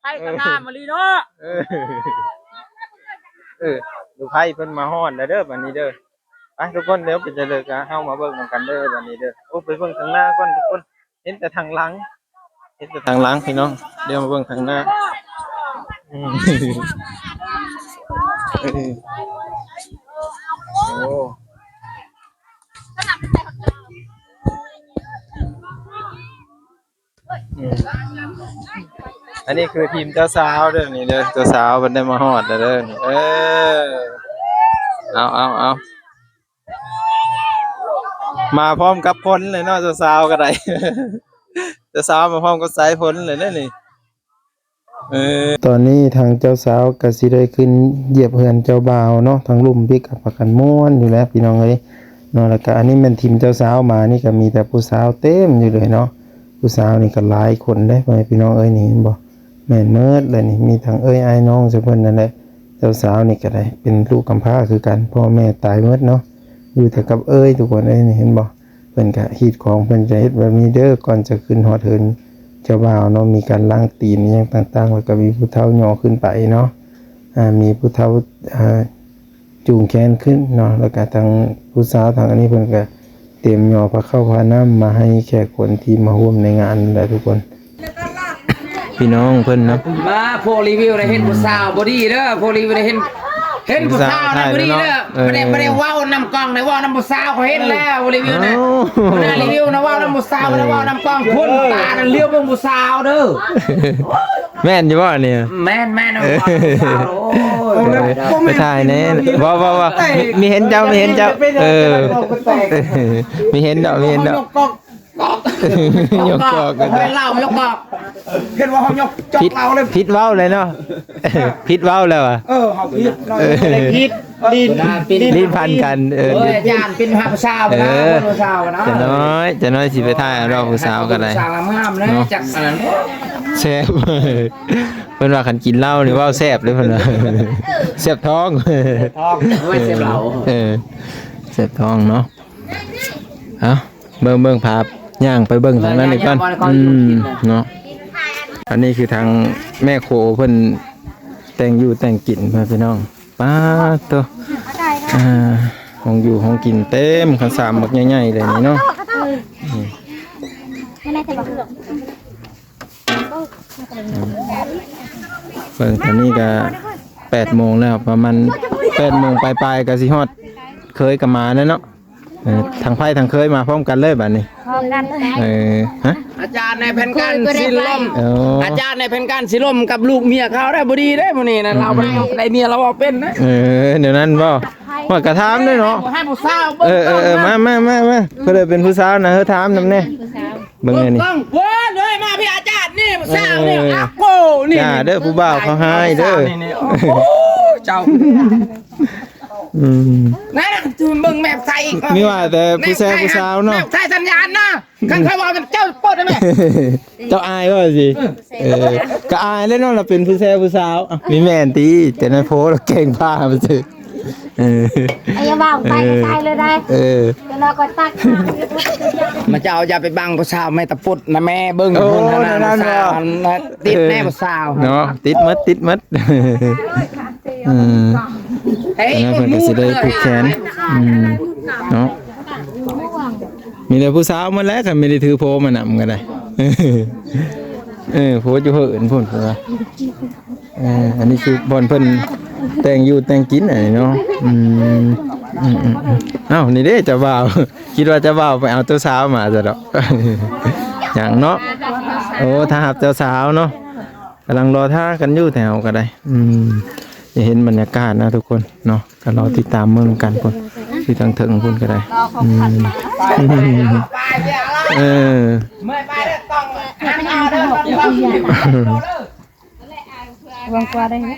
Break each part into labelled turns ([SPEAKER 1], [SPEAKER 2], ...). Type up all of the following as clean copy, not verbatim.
[SPEAKER 1] พ่ก็งามมาลีเนาะ
[SPEAKER 2] ดูไพ่เพิ่นมาฮ้อนเด้อบัดนี้เด้อไปทุกคนเดี๋ยวไปจะเลิกเฮามาเบิ่งกันเด้อบัดนี้เด้อโอ้ไปเบิ่งทางหน้าก่อนทุกคนเห็นแต่ทางหลังพี่น้องเดี๋ยวมาเบิ่งทางหน้าโอ้อันนี้คือทีมเจ้าสาวเด้อนี่เด้อเจ้าสาวเพิ่นได้มาฮอดเด้อนี่เอามาพร้อมกับพ้นเลยเนาะเจ้าสาวก็ได้ เจ้าสาวมาพร้อมกับสายพ้นเลยนะนี่ตอนนี้ทางเจ้าสาวก็สิได้ขึ้นเหยียบเฮือนเจ้าบ่าวเนาะทางลุ่มพี่กับประกันม่วนอยู่แล้วพี่น้องเอ้ยเนาะแล้วก็อันนี้แม่นทีมเจ้าสาวมานี่ก็มีแต่ผู้สาวเต็มอยู่เลยเนาะผู้สาวนี่ก็หลายคนได้ไปพี่น้องเอ้ยนี่เห็นบ่แม่นเมิดเลยนี่มีทั้งเอ้ยอ้ายน้องซุเพิ่นนั่นแหละเจ้าสาวนี่ก็ได้เป็นลูกกำพร้าคือกันพ่อแม่ตายหมดเนาะอยู่แต่กับเอ้ยทุกคนเอ้ยนี่เห็นบ่เพิ่นก็ฮีดของเพิ่นจะเฮ็ดแบบนี้เด้อก่อนจะขึ้นฮอดเฮือนเจ้าบ่าวเนาะมีการล้างตีนอย่างต่างๆแล้วก็มีผู้เฒ่าย่อขึ้นไปเนาะมีผู้เฒ่าจูงแขนขึ้นเนาะแล้วก็ทางผู้สาวทางอันนี้เพิ่นก็เตรียมย่อพระเข้าพระน้ำมาให้แขกคนที่มาร่วมในงานแหละทุกคนพี่น้องเพิ่นนะ
[SPEAKER 1] มาโพรีวิวได้เห็นผู้สาวบ่ดีเด้อโพรีวิวได้เห็นผู้สาวนะบ่ดีเด้อบ่ได้เว้านำกล้องได้เว้านำผู้สาวเขาเห็นแล้วรีวิวนะบ่ได้รีวิวนะเว้านำผู้สาวบ่ได้เว้านำกล้องคนตานั่นเลี้ยวเบิ่งผู้สาวเด้อ
[SPEAKER 2] แม่นอยู่บ่เนี่ย
[SPEAKER 1] แม่นนะ
[SPEAKER 2] ไปถ่ายแน่บ่มีเห็นเจ้ามีเห็นเจ้ามีเห็นดอกมีเห็นดอกยกกอกกัน
[SPEAKER 1] เล่ายกกอกเห็นว่าเขายกจอกเราเลย
[SPEAKER 2] พิษเว้าเลยเนาะพิษเว้าแล้วอ่ะ
[SPEAKER 1] เขาพิษ
[SPEAKER 2] ดินพันกัน
[SPEAKER 1] อาจารย์เป็นผู้สาวนะผู้สาวนะ
[SPEAKER 2] จะน้อยสิไปถ่ายรอบผู้สาวกันเลย
[SPEAKER 1] สาวงามนะจากอันนั้น
[SPEAKER 2] แซ่บเพิ่นว่าคันกินเหล้านี่ว่าแซ่บเลยเพิ่นว่าแซ่บท้อง
[SPEAKER 1] ไม่แซ่บเหล้า
[SPEAKER 2] แซ่บท้องเนาะเอาเบิ่งภาพย่างไปเบิ่งทางนั้นอีกก่อนเนาะอันนี้คือทางแม่โคเพิ่นแต่งอยู่แต่งกินพี่น้องป้าตัวห้องอยู่ห้องกินเต็มขันสามบักใหญ่ๆเลยนี่เนาะเบิ่งตอนนี้ก็8 โมงแล้วประมาณ8 โมงปลายๆก็สิฮอดเคยกับมาแล้วเนาะทางไพ่ทางเคยมาพร้อมกันเลยแบบนี้
[SPEAKER 3] พร้อมกัน
[SPEAKER 2] ฮะ
[SPEAKER 1] อาจารย์ในแผ่นการสิลมอาจารย์ในแผ่นการสิลมกับลูกเมียเขาได้บ่ดีได้มื้อนี้นะเราบ่ได้เมียเราเอาเป็นนะ
[SPEAKER 2] เดี๋ยวนั้นบ่ว่ากระถามด้วยเนาะ
[SPEAKER 1] ให้ผู้สาว
[SPEAKER 2] มาเพิ่นเป็นผู้สาวนะถามนำแน่เบิ่งอันนี้
[SPEAKER 1] ต้องเพิ่นเลยมาพี่อาจารย์นี่ผู้สาวนี่อักโกนี่
[SPEAKER 2] จ้าเด้อผู้บ่าวเขาให้เด้อ
[SPEAKER 1] โอ้เจ้านั่นคือมึงแมพใส่
[SPEAKER 2] มีว่าแต่ผู้แซ่ผู้สาวเนาะ
[SPEAKER 1] ใส่สัญญาณนะข้างใครบอกเจ้าปดได้ไหม
[SPEAKER 2] เจ้าอายว่าสิก็อายแล้วเนาะเราเป็นผู้แซ่ผู้สาวมีแม่นตีแต่ในโพเราเก่งผ้ามาสิ
[SPEAKER 3] ไอ้ยาบ้าไปตายเลยได้เดี๋ยวเราก็ตัก
[SPEAKER 1] มาเจ้าอย่าไปบังผู้สาวแม่ตะปุดนะแม่เบิ้งติดแม่ผู้สาว
[SPEAKER 2] เนาะติดมัดแล้วเพิ่นก็สิได้ผูกแขนเนาะมีแต่ผู้สาวมาแล้วก็ไม่ได้ถือโพมานำกันได้โพอยู่เหินพุ่นว่าอันนี้คือบอลเพิ่นแต่งอยู่แต่งกินอะไรเนาะเอ้านี่เด้จะบ่าวคิดว่าจะบ่าวไปเอาเจ้าสาวมาซะดอกอย่างเนาะโอ้ถ้าหับเจ้าสาวเนาะกำลังรอท่ากันอยู่แถวก็ได้จะเห็นบรรยากาศนะทุกคนเนาะก็รอติดตามเมืองกันพุ่นที่ทางเถิงพุ่นก็ได้
[SPEAKER 1] ไม่ไปเด้อต้องเอาเด้อ
[SPEAKER 3] วางกว่าได้ไหม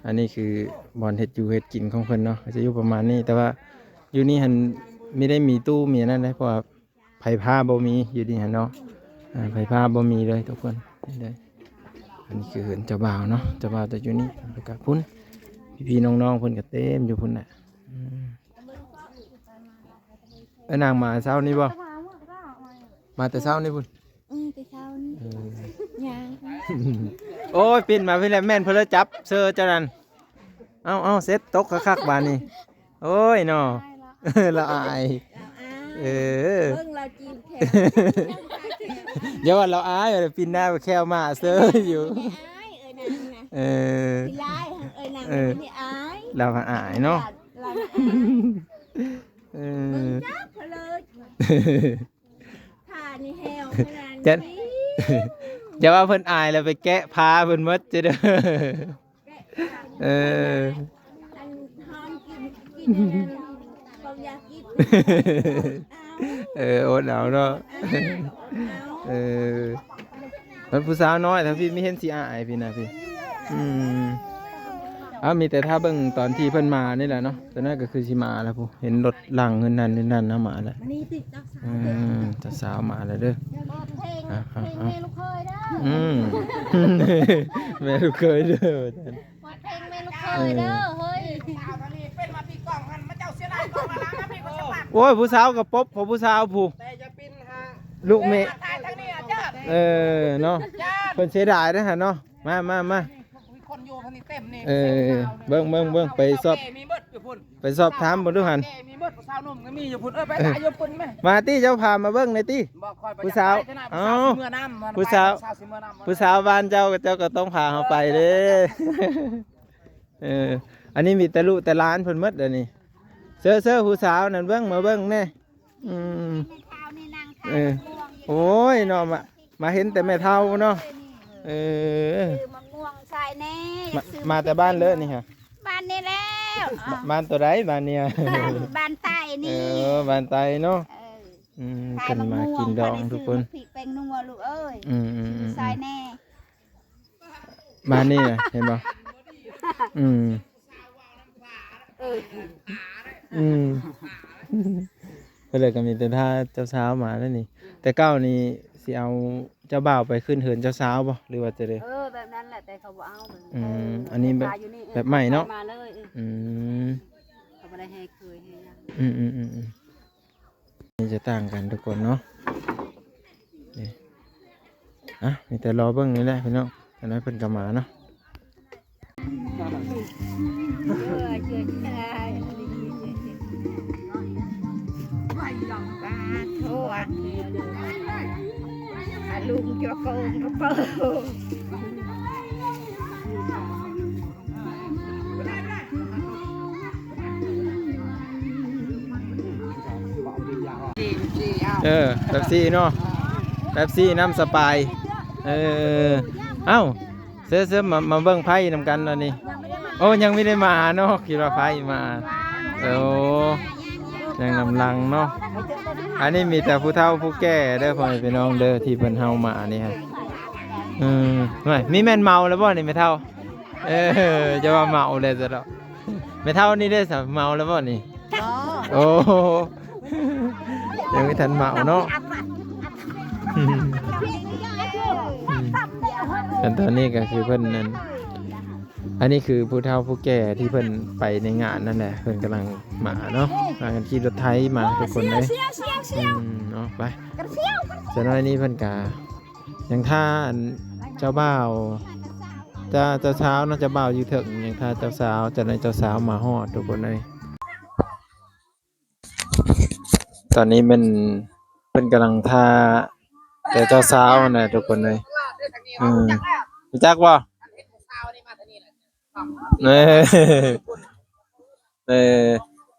[SPEAKER 2] อันนี้คือบอลเห็ดอยู่เห็ดกินของเพิ่นเนาะจะอยู่ประมาณนี้แต่ว่าอยู่นี่หันไม่ได้มีตู้มีนั่นเลยเพราะว่าไผ่ผ้าบ่มีอยู่นี่หันเนาะไผ่ผ้าบ่มีเลยทุกคนเลยอันนี้คือเหินเจ้าบ่าวเนาะเจ้าบ่าวแต่อยู่นี่แล้วก็พุ่นพี่ๆน้องๆเพิ่นก็เต็มอยู่พุ่นน่ะนางมาเช้านี้บ่มาแต่เช้านี่พุ่น
[SPEAKER 3] ไปเช้านี้ยัง
[SPEAKER 2] โอ้ยปิ่นมาพี่แลแม่นเพื่อจับเซอร์เจ้านั่นเอาเซ็ตตกคักๆบานนี่โอ้ยเนาะละอายเออ
[SPEAKER 3] เพิ่งเราจีนแขก
[SPEAKER 2] เดี๋ยวว่าเราอายเลยปิ่นหน้าไปแค่มาเซอร์อยู่
[SPEAKER 3] อายนางนะ
[SPEAKER 2] เออ
[SPEAKER 3] พี่ไล่นางไม่อาย
[SPEAKER 2] เราก็อายเนาะ
[SPEAKER 3] เรา
[SPEAKER 2] เออ
[SPEAKER 3] จับเลยท่านี่แหวขนาด
[SPEAKER 2] จะ
[SPEAKER 3] นี้
[SPEAKER 2] อย่าว่าเพิ่นอายแล้วไปแกะพาเพิ่นหมดจะเด้อเออ
[SPEAKER 3] อันหอมกินเราอยากกิน
[SPEAKER 2] เอออดเอาเนาะเออมันผู้สาวน้อยถ้าพี่ไม่เห็นสิอายพี่นะพี่มีแต่ถ้าเบิ่งตอนที่เพิ่นมานี่แหละเนาะแต่นั่นก็คือสิมาแล้วผู้เห็นรถหลังเงินนั่นนี่นั่นนะมาแล้ว
[SPEAKER 3] นี่ติดจักสาว
[SPEAKER 2] จะสาวมาแล้วเด้อ
[SPEAKER 3] เพลงแม่ลูกเคยเด้อ
[SPEAKER 2] แม่ลูกเคยเด้อ
[SPEAKER 3] เพลงแม่ลูกเคยเด้อเฮ้ย
[SPEAKER 1] เป็นมาพี่กล่องกันมาเจ้าเสียดายกล่องมาล้างนะพี่ก็จะปัด
[SPEAKER 2] โอ้ยผู้สาวกับป๊บของผู้สาวผู้
[SPEAKER 1] แต่จะปินฮะ
[SPEAKER 2] ลูกเมฆ
[SPEAKER 1] ตายทั้งนี้จ้า
[SPEAKER 2] เนาะเพิ่นเสียดายนะฮะเนาะมา
[SPEAKER 1] มีคนอยู่ทางนี้เต็มนี่
[SPEAKER 2] เบิ่งไปสอบ
[SPEAKER 1] มีเบิดอยู่พุ่น
[SPEAKER 2] ไปสอบถามบ่ดูหัน
[SPEAKER 1] มีเบิดสาวนุ่มก็มีอยู่พุ่นไปถ่ายอยู่พุ่นไหม
[SPEAKER 2] มาตี้เจ้าพามาเบิ่งหน่อยติ
[SPEAKER 1] บอกคอยไป
[SPEAKER 2] ผู้สาว
[SPEAKER 1] เมื่อน้ำ
[SPEAKER 2] ผู้สาว ผู้สาวบ้านเจ้าก็ต้องพาเขาไปเด้อันนี้มีแต่ลูกแต่หล้านเพิ่นหมดเดี๋ยวนี้เสื้อผู้สาวนั่นเบิ่งมาเบิ่งแน่โอ้ยเนาะมาเห็นแต่แม่เฒ่าเนาะ
[SPEAKER 3] มะม่วงใส่แน่
[SPEAKER 2] มาแต่บ้านเลอะนี่ฮะ
[SPEAKER 3] บ้านนี้แล้ว
[SPEAKER 2] บ้านตัวใดบ้านเนี่ย
[SPEAKER 3] บ้านใต้นี่
[SPEAKER 2] บ้านไตเนาะเพิ่นมากินดองทุกคน
[SPEAKER 3] ผีเป็นนัวลูกเอ้ยใส่แน่
[SPEAKER 2] บ้านนี่น่ะเห็นบ่ก็เลยก็มีแต่ถ้าเจ้าสาวมาแล้วนี่แต่เก้านี่สิเอาเจ้าบ่าวไปขึ้นเหินเจ้าสาวบ่หรือว่าจะได้
[SPEAKER 3] แบบนั้นแหละแต่เขาบ่เอา
[SPEAKER 2] อันนี้แบบใหม่เนาะ
[SPEAKER 3] มาเลยเขาบ่ได้ให้เคยให้
[SPEAKER 2] นี่จะต่างกันทุกคนเนาะนี่มีแต่รอเบิ่งนี่แหละพี่น้องแต่น้อยเพิ่นก็มาเนาะ
[SPEAKER 3] ลุงจะโกงก็เปิด
[SPEAKER 2] แบบซี่เนาะแบบซี่น้ำสปายเอ้าเสื้อมาเบิ่งไพ่นำกันแล้วนี่โอ้ยังไม่ได้มาเนาะคิดว่าไพ่มายังนำลังเนาะอันนี้มีแต่ผู้เฒ่าผู้แก่เด้อพ่อแม่พี่น้องเด้อที่เพิ่นเฮามานี่ฮะไม่มีแม่นเมาแล้วบ่นี่แม่เฒ่าจะว่าเมาเลยซะแล้วแม่เฒ่านี่ได้สเมาแล้วบ่นี่โอ้ยังไม่ทันเมาเนาะแต่ตอนนี้ก็คือเพิ่นนั้นอันนี้คือผู้เฒ่าผู้แก่ที่เพิ่นไปในงานนั่นแหละเพิ่นกำลังมาเนาะมากันขี่รถไถมาทุกคนเลยเนาะไปจะน้อยนี้เพิ่นกะอย่างท่าเจ้าบ่าวเจ้าสาวเนาะเจ้าบ่าวอยู่ถึงอย่างท่าเจ้าสาวจะในเจ้าสาวมาฮอดทุกคนเลยตอนนี้เป็นกำลังท่าแต่เจ้าสาวนะทุกคนเลยรู้จักบ่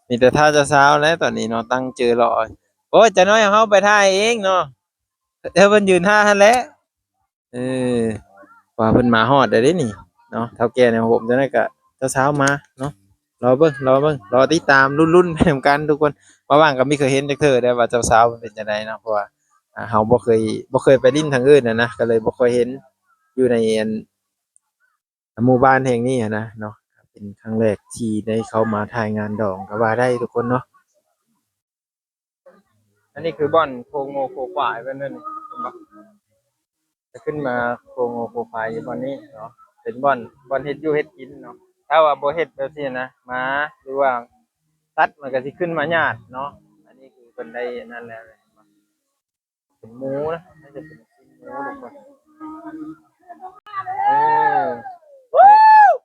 [SPEAKER 2] มีแต่ท่าเจ้าสาวแล้วตอนนี้เนาะตั้งเจอรอโอ้จะน้อยเขาไปท่าเองเนาะเธอเพิ่นยืนท่าหั่นแหละว่าเพิ่นมาฮอดได้นี่เนาะเฒ่าแก่ในผมจะได้ก็เจ้าสาวมาเนาะรอเบิ่งรอติดตามรุ่นไปนำกันทุกคนมาว่างก็ไม่เคยเห็นจักเทื่อได้ว่าเจ้าสาวเป็นจังได๋เนาะเพราะว่าเฮาบ่เคยไปลิ้นทางอื่นนะก็เลยบ่ค่อยเห็นอยู่ในหมู่บ้านแห่งนี้นะเนาะเป็นครั้งแรกที่ได้เข้ามาถ่ายงานดองก็ว่าได้ทุกคนเนาะอันนี้คือบ่อนโคโงโคควายเพิ่นนั่นจะขึ้นมาโคโงโคควายอยู่บ่อนนี้เนาะเป็นบ่อนเฮ็ดอยู่เฮ็ดกินเนาะถ้าว่าบ่เฮ็ดแบบนี้นะหมาหรือว่าสัตว์มันก็สิขึ้นมาญาติเนาะอันนี้คือเพิ่นได้นั่นแล้วเป็นหมูนะน่าจะเป็นชิ้น เออ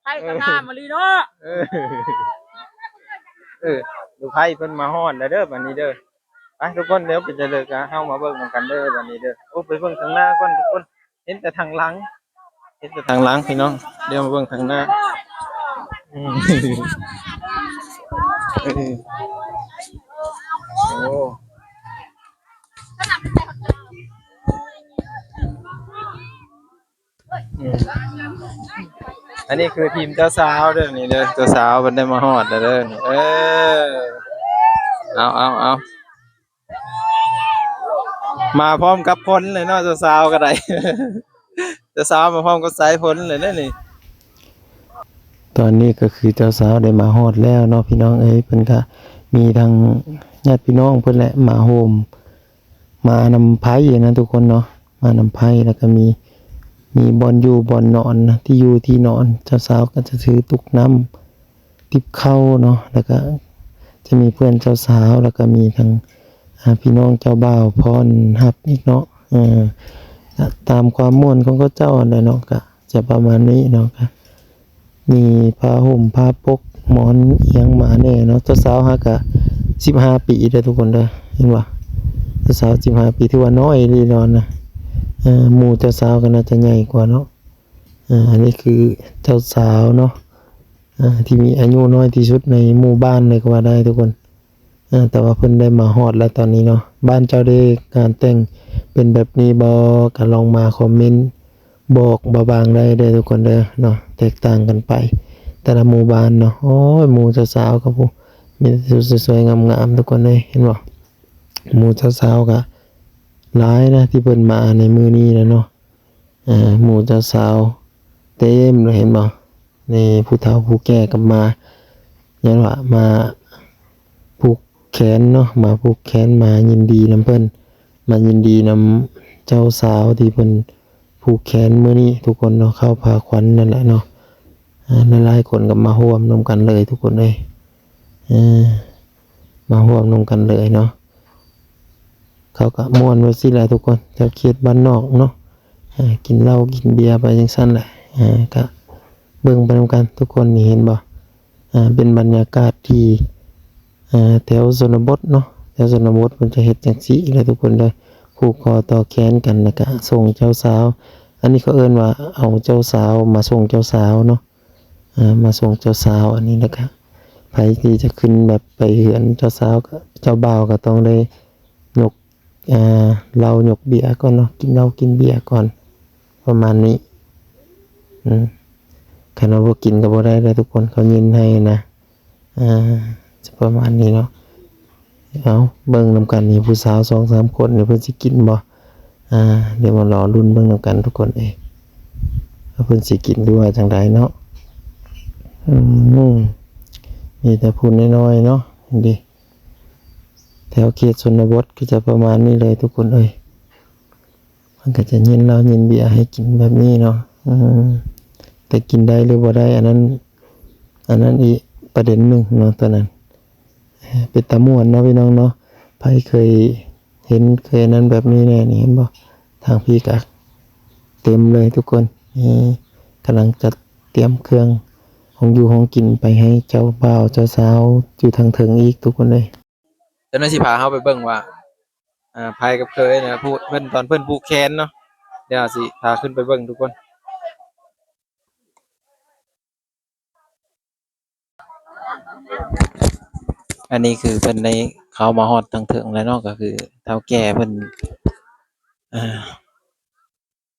[SPEAKER 4] ใครก็งามมาลีเนาะ
[SPEAKER 2] เออเออดูไพ่เพิ่นมาฮอดแล้วเด้อบัดนี้เด้อไปทุกคนเดี๋ยวไปจะเลิกกันเฮามาเบิ่งนำกันเด้อบัดนี้เด้อโอ้ไปเบิ่งทางหน้าก่อนทุกคนเห็นแต่ทางหลังเห็นแต่ทางหลังพี่น้องเดี๋ยวมาเบิ่งทางหน้าอืมเออโอ้อืมอันนี้คือทีมเจ้าสาวเด้อนี่เด้อเจ้าสาวเพิ่นได้มาฮอดแล้วเด้อนี่เออเอามาพร้อมกับพลเลยเนาะเจ้าสาวก็ได้ เจ้าสาวมาพร้อมกับสายพลเลยเด้อนี่ตอนนี้ก็คือเจ้าสาวได้มาฮอดแล้วเนาะพี่น้องเอ้ยเพิ่นก็มีทางญาติพี่น้องเพิ่นแหละมาโฮมมานำไผ่นะทุกคนเนาะมานำไผ่แล้วก็มีบอนอยู่บอนนอนนะที่อยู่ที่นอนเจ้าสาวก็จะถือตุกน้ำติบเข้าเนาะแล้วก็จะมีเพื่อนเจ้าสาวแล้วก็มีทางพี่น้องเจ้าบ่าวพรรับอีกเนาะก็ตามความม่วนของเขาเจ้านั่นเนาะก็จะประมาณนี้เนาะก็มีผ้าห่มผ้าปกหมอนเอียงมาแน่เนาะเจ้าสาวฮะก็15 ปีเด้อทุกคนเด้อเห็นบ่เจ้าสาว15 ปีถือว่าน้อยลีนอนนะหมู่เจ้าสาวก็น่าจะใหญ่กว่าเนาะอันนี้คือเจ้าสาวเนาะที่มีอายุน้อยที่สุดในหมู่บ้านเลยก็ว่าได้ทุกคนแต่ว่าเพิ่นได้มาฮอดแล้วตอนนี้เนาะบ้านเจ้าได้การแต่งเป็นแบบนี้บ่ก็ลองมาคอมเมนต์บอกบ่บางได้เด้อทุกคนเด้อเนาะแตกต่างกันไปแต่ละหมู่บ้านเนาะโอ้ยหมู่เจ้าสาวครับผมมีแต่ชุดสวยๆงามๆทุกคนเลยเห็นบ่หมู่เจ้าสาวก็หลายนะที่เพิ่นมาในมื้อนี้นะเนาะหมู่เจ้าสาวเต็มเลยเห็นบ่นี่ผู้เฒ่าผู้แก่ก็มายันว่ามาผูกแขนเนาะมาผูกแขนมายินดีนำเพิ่นมายินดีนำเจ้าสาวที่เพิ่นผูกแขนมื้อนี้ทุกคนเนาะเข้าพาขวัญนั่นแหละเนาะหลายๆคนก็มาร่วมนำกันเลยทุกคนเลยมาร่วมนำกันเลยเนาะเขาก็ม่วนไว้สิแหละทุกคนแถวเขตบ้านนอกเนาะกินเหล้ากินเบียร์ไปจังซั่นแหละก็เบิ่งไปนำกันทุกคนนี่เห็นบ่เป็นบรรยากาศที่แถวชนบทเนาะแถวชนบทมันจะเฮ็ดจังซี่เลยทุกคนเลยผูกคอต่อแขนกันแล้วก็ส่งเจ้าสาวอันนี้เขาเอิ้นว่าเอาเจ้าสาวมาส่งเจ้าสาวเนาะมาส่งเจ้าสาวอันนี้นะครับไผที่จะขึ้นแบบไปเฮือนเจ้าสาวก็เจ้าบ่าวก็ต้องได้ยกเหล้ายกเบียร์ก่อนเนาะกินเหล้ากินเบียร์ก่อนประมาณนี้คันว่าบ่กินก็บ่ได้เลยทุกคนเขายินให้นะจะประมาณนี้เนาะเอาเบิ่งนำกันนี่ผู้สาว 2-3 คนนี่เพิ่นสิกินบ่เดี๋ยวมารอลุ้นเบิ่งนำกันทุกคนว่าเพิ่นสิกินหรือว่าจังไดเนาะมีแต่พูดน้อยๆเนาะดิแถวเขตชนบทก็จะประมาณนี้เลยทุกคนมันก็จะยินเหล้ายินเบียร์ให้กินแบบนี้เนาะแต่กินได้หรือบ่ได้อันนั้นอีกประเด็นหนึ่งเนาะตอนนั้นเป็นตะม่วนเนาะพี่น้องเนาะไผเคยเห็นเคยนั้นแบบนี้แน่นี่เห็นบ่ทางพี่ก็เต็มเลยทุกคนนี่กำลังจัดเตรียมเครื่องของอยู่ของกินไปให้เจ้าบ่าวเจ้าสาวอยู่ทางถึงอีกทุกคนเลยเจ้าหน้าที่พาเฮาไปเบิ่งว่าไผกับเคยนะพูดเพิ่นตอนเพิ่นผูกแขนเนาะเดี๋ยวสิพาขึ้นไปเบิ่งทุกคนอันนี้คือเพิ่นได้เข้ามาฮอดทางถึงแล้วเนาะก็คือเฒ่าแก่เพิ่น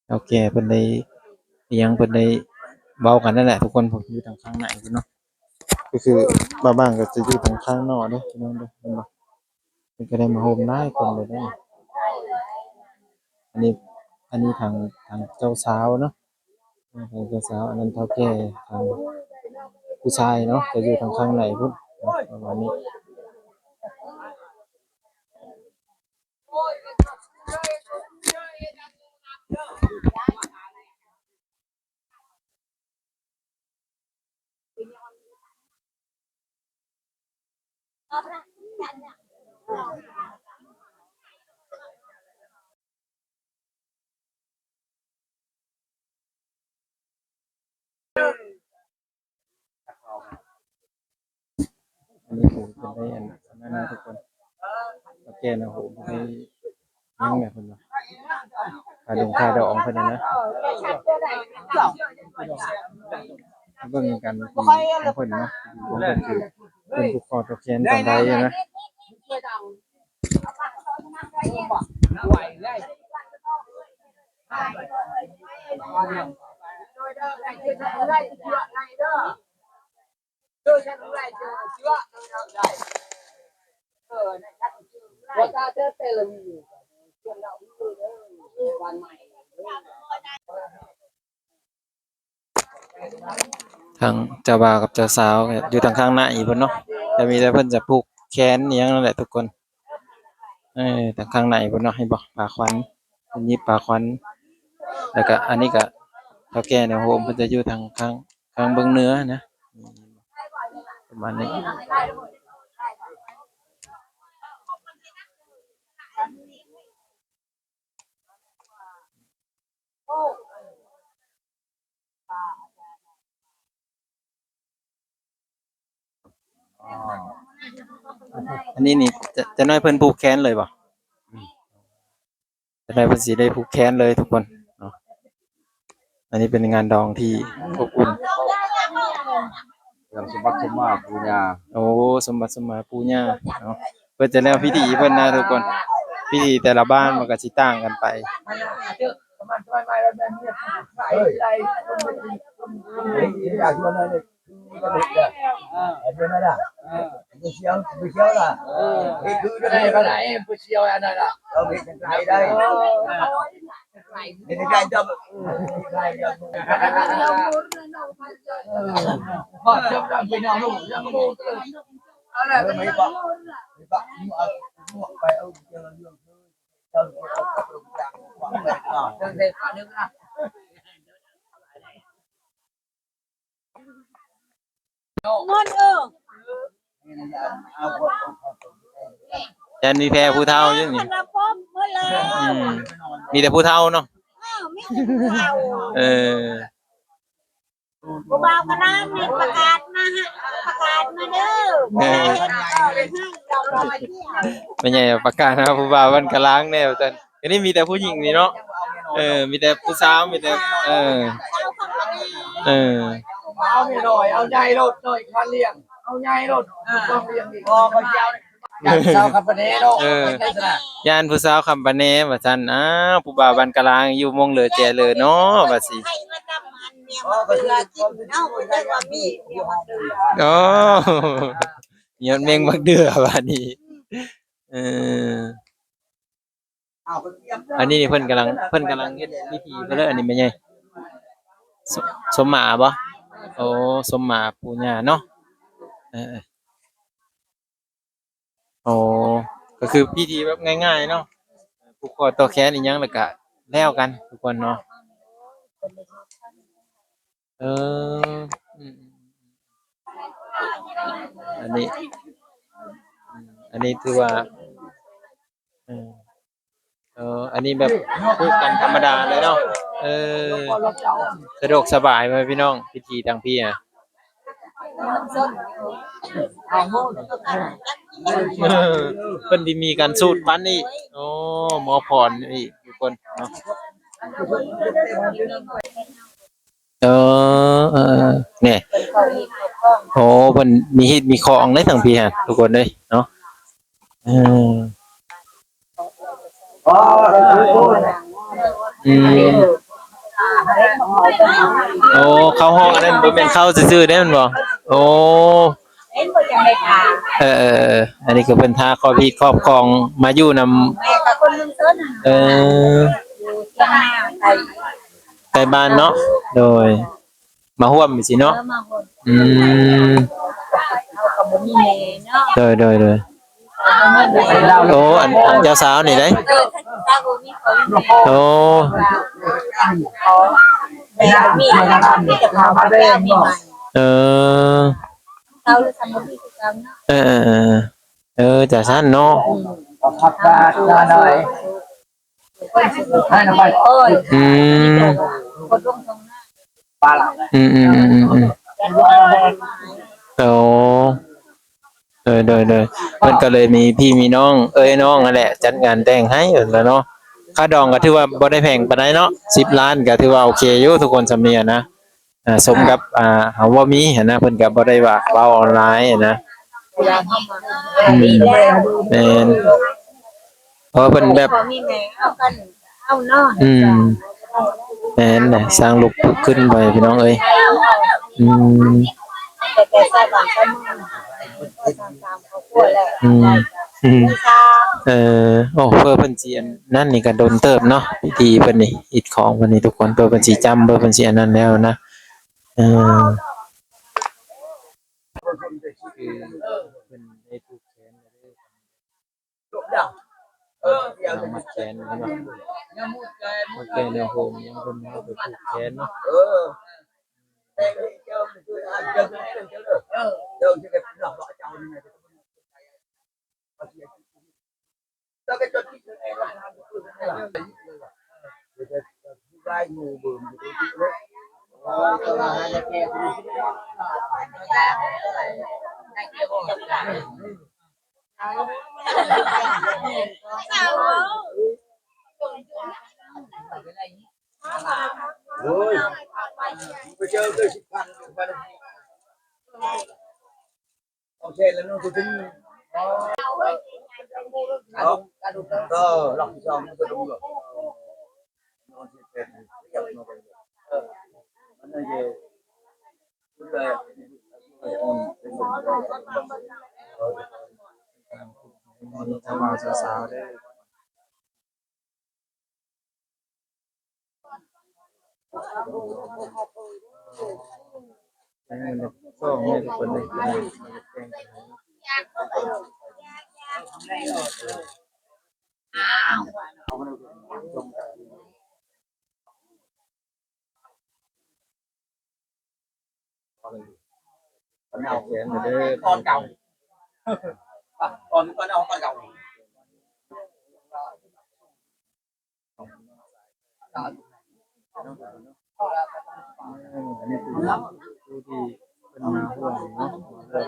[SPEAKER 2] เฒ่าแก่เพิ่นได้อิหยังเพิ่นได้เว้ากันนั่นแหละทุกคนผมอยู่ทางข้างในเนาะก็คือบางก็จะอยู่ทางข้างนอกเด้อพี่น้องเด้อเห็นบ่เพิ่นก็ได้มาโฮมหลายคนเลยเด้ออันนี้ทางเจ้าสาวเนาะทางเจ้าสาวอันนั้นเฒ่าแก่ทางผู้ชายเนาะจะอยู่ทางข้างในพุ่นประมาณนี้ อันนี้ผมเป็นได้อันนั้นนะทุกคนโอเคนะผมให้ยังไงคนละค่าดอกเพิ่นนะเบิ่งกันที่เพิ่นนะเพิ่นคือเพิ่นผู้ขอตะเคียนตอนใดนะ ทางเจ้าบ่าวกับเจ้าสาวเนี่ยอยู่ทางข้างหน้าอีกเพิ่นเนาะแต่มีแต่เพิ่นจะผูกแขนอีหยังนั่นแหละทุกคนทางข้างในเพิ่นเนาะให้บ่ปลาขวัญเพิ่นหยิบปลาขวัญแล้วก็อันนี้ก็เฒ่าแก่ในโฮมเพิ่นจะอยู่ทางข้างเบื้องเหนือนะประมาณนี้อันนี้นี่จะน้อยเพิ่นผูกแขนเลยบ่จะน้อยเพิ่นสิได้ผูกแขนเลยทุกคนเนาะอันนี้เป็นงานดองที่อบอุ่น
[SPEAKER 1] สมบัติสมมาปูญา
[SPEAKER 2] โอ้สมบัติสมมาปู่ย่าเนาะเพิ่นจะแล้วพิธีเพิ่นนะทุกคนพิธีแต่ละบ้านมันก็สิต่างกันไปยันมีแพรผู้เฒ่าอยู่นี่มีแต่ผู้เฒ่าเนาะเออ
[SPEAKER 3] ผู้บ่าวก็น้ำนี่ประกาศมาฮะประกาศมาเด้อบ่ได้เฮ็ดก็เลยให้เรารอเที่ยว
[SPEAKER 2] ไม่ใช่ประกาศนะผู้บ่าววันกะล้างแนวซั่นอันนี้มีแต่ผู้หญิงนี่เนาะมีแต่ผู้สาวมีแต่
[SPEAKER 1] เอาไม่หน่อยเอาใหญ่รถหน่อยคันเลี้ยงเอาใหญ่รถต้องเลี้ยงอีกพอเขาเจ้าสาวคัมปาเน่เนาะ
[SPEAKER 2] ย่านผู้สาวคัมปาเน่ว่าซั่นผู้บ่าววันกะล้างอยู่มงเหลือแจเลยเนาะว่าสิอ๋อย้อนแมงบักเดือว่านี่อันนี้เพิ่นกำลังเฮ็ดพิธีเพิ่นเด้ออันนี้แม่ใหญ่สมหมาบ่โอ้สมหมาปู่ย่าเนาะโอ้ก็คือพิธีแบบง่ายๆเนาะผูกคอต่อแขนอีหยังแล้วก็แล้วกันทุกคนเนาะอันนี้ถือว่าอันนี้แบบพูดกันธรรมดาเลยเนาะสะดวกสบายไหมพี่น้องพิธีทางพี่เพิ่นที่มีการสูตรปั้นนี่โอ้หมอพรนี่ทุกคนเนาะเนี่ยโอ้เพิ่นมีฮิตมีของในทางพี่ฮะทุกคนเลยเนาะโอ้เข้าห้องอันนั้นบ่แม่นเข้าซื่อๆได้มันบ่โอ้อันนี้ก็เป็นท่าครอบพี่ครอบครองมาอยู่นำไกลบ้านเนาะโดยมาร่วมสิเนาะโดยโอ้อันเจ้าสาวนี่ได้โอ้จะสั้นเนาะโอ้ โดยเพิ่นก็เลยมีพี่มีน้องน้องนั่นแหละจัดงานแต่งให้แล้วเนาะค่าดองก็ถือว่าบ่ได้แพงปานใดเนาะ10ล้านก็ถือว่าโอเคอยู่ทุกคนสำเนียนะสมกับเฮาบ่มีหันนะเพิ่นก็บ่ได้ว่าเว้าออนไลน์นะ
[SPEAKER 3] ดีแล้ว
[SPEAKER 2] แม่นเพราะเพิ่นแบบ
[SPEAKER 3] พอมีแม่เอากันเอาเนาะ
[SPEAKER 2] แม่นน่ะสร้างลูกขึ้นไปพี่น้องเอ้ย
[SPEAKER 3] แต่ใส่บางก็มึงตามเขากลัวแหละ
[SPEAKER 2] โอ้เพื่อเพิ่นสิอันนั่นนี่ก็โดนเติบเนาะพิธีเพิ่นนี่อิฐของเพิ่นนี่ทุกคนเพื่อเพิ่นสิจำเพื่อเพิ่นสิอันนั้นแล้วนะคือเพิ่นได้ถูกแขนเอามาแขนเนาะมาแขนในโฮมยังเพิ่นเอาไปผูกแขนเนาะ
[SPEAKER 5] ไปเจอเลย10,000โอเคแล้วนู่นกูถึงก็หลอกจอมก็ดูหรอกนอนเฉยๆยับนอนไปมันเลยคุณเลย
[SPEAKER 2] ชาวบ้านสาวๆได้ก็ให้ทุกคนได้กินเอาแขนเด้อ
[SPEAKER 5] ตอนเก่าตอนเอาตอนเก่า
[SPEAKER 2] อันนี้คือผู้ที่เป็นมาร่วมเนาะมาร่วม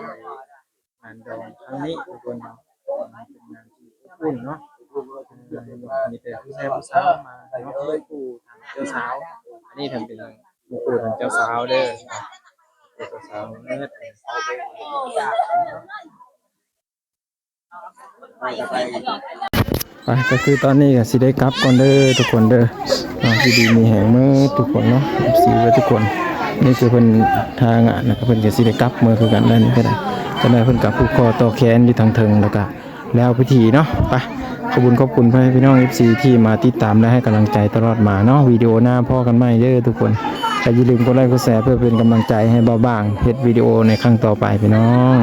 [SPEAKER 2] งานดองครั้งนี้ทุกคนเนาะเป็นงานที่อบอุ่นเนาะมีแต่ผู้ชายผู้สาวมาเนาะผู้ทางเจ้าสาวอันนี้ทำเป็นผู้ทางเจ้าสาวเด้อเจ้าสาวเนื้อไปก็คือตอนนี้ก็สิได้กลับก่อนเด้อทุกคนเด้อที่ดีมีแห่งมือทุกคนเนาะสีไว้ทุกคนนี่คือเพิ่นทางอ่ะนะครับเพิ่นก็สิได้กลับมือคือกันได้นี่ก็ได้จะได้เพิ่นกับผูกคอต่อแขนอยู่ทางเทิงแล้วก็แล้วพิธีเนาะไปขอบคุณพี่น้อง FC ที่มาติดตามและให้กำลังใจตลอดมาเนาะวิดีโอหน้าพ่อกันใหม่เด้อทุกคนอย่าลืมกดไลค์กดแชร์เพื่อเป็นกำลังใจให้เบาบางเฮ็ดวิดีโอในครั้งต่อไปพี่น้อง